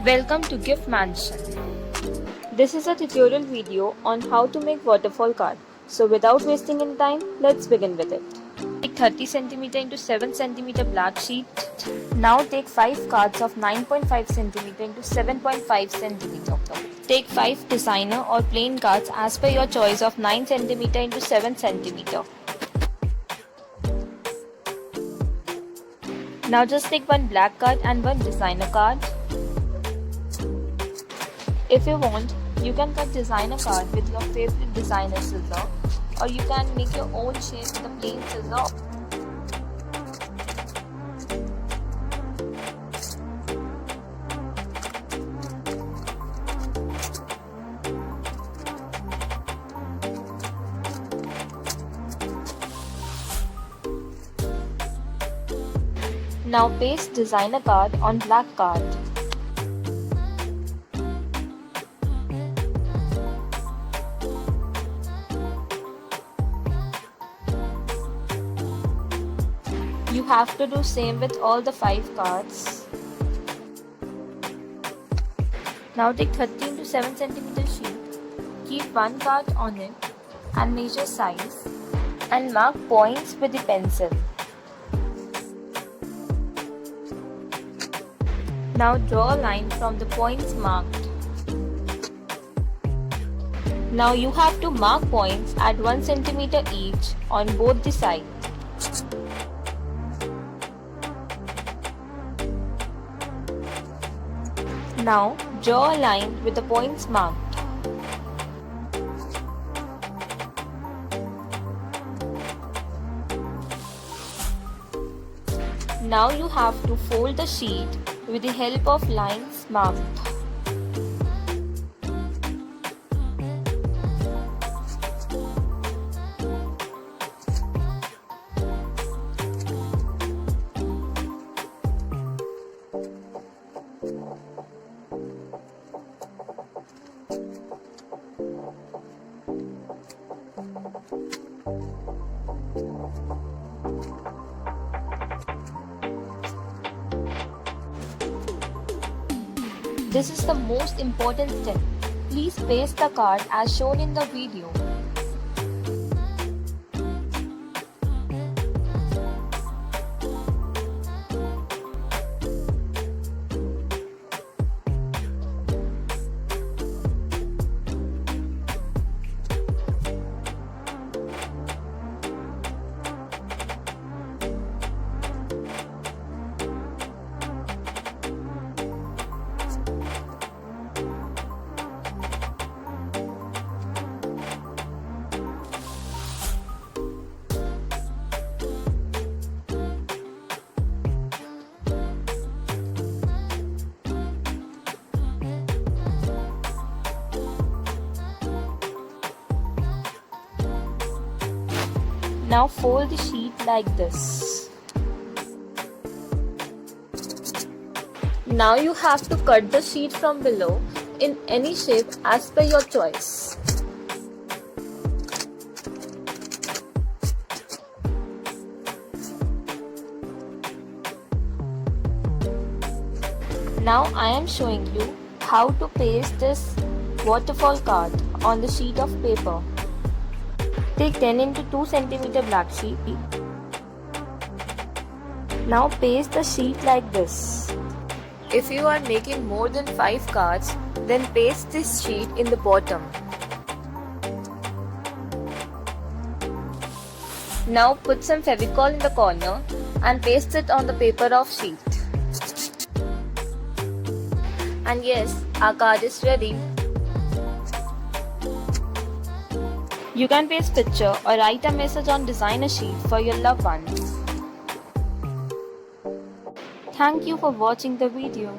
Welcome to Gift Mansion. This is a tutorial video on how to make waterfall card. So without wasting any time, let's begin with it. Take 30 cm into 7 cm black sheet. Now take 5 cards of 9.5 cm into 7.5 cm. Take 5 designer or plain cards as per your choice of 9 cm into 7 cm. Now just take one black card and one designer card. If you want, you can cut designer card with your favorite designer scissor, or you can make your own shape with a plain scissor. Now paste designer card on black card. You have to do same with all the 5 cards. Now take 13 to 7 cm sheet, keep one card on it and measure size and mark points with the pencil. Now draw a line from the points marked. Now you have to mark points at 1 cm each on both the sides. Now draw a line with the points marked. Now you have to fold the sheet with the help of lines marked. This is the most important step. Please paste the card as shown in the video. Now fold the sheet like this. Now you have to cut the sheet from below in any shape as per your choice. Now I am showing you how to paste this waterfall card on the sheet of paper. Take 10 into 2 cm black sheet. Now paste the sheet like this. If you are making more than 5 cards, then paste this sheet in the bottom. Now put some Fevicol in the corner and paste it on the paper of sheet. And yes, our card is ready. You can paste picture or write a message on designer sheet for your loved ones. Thank you for watching the video.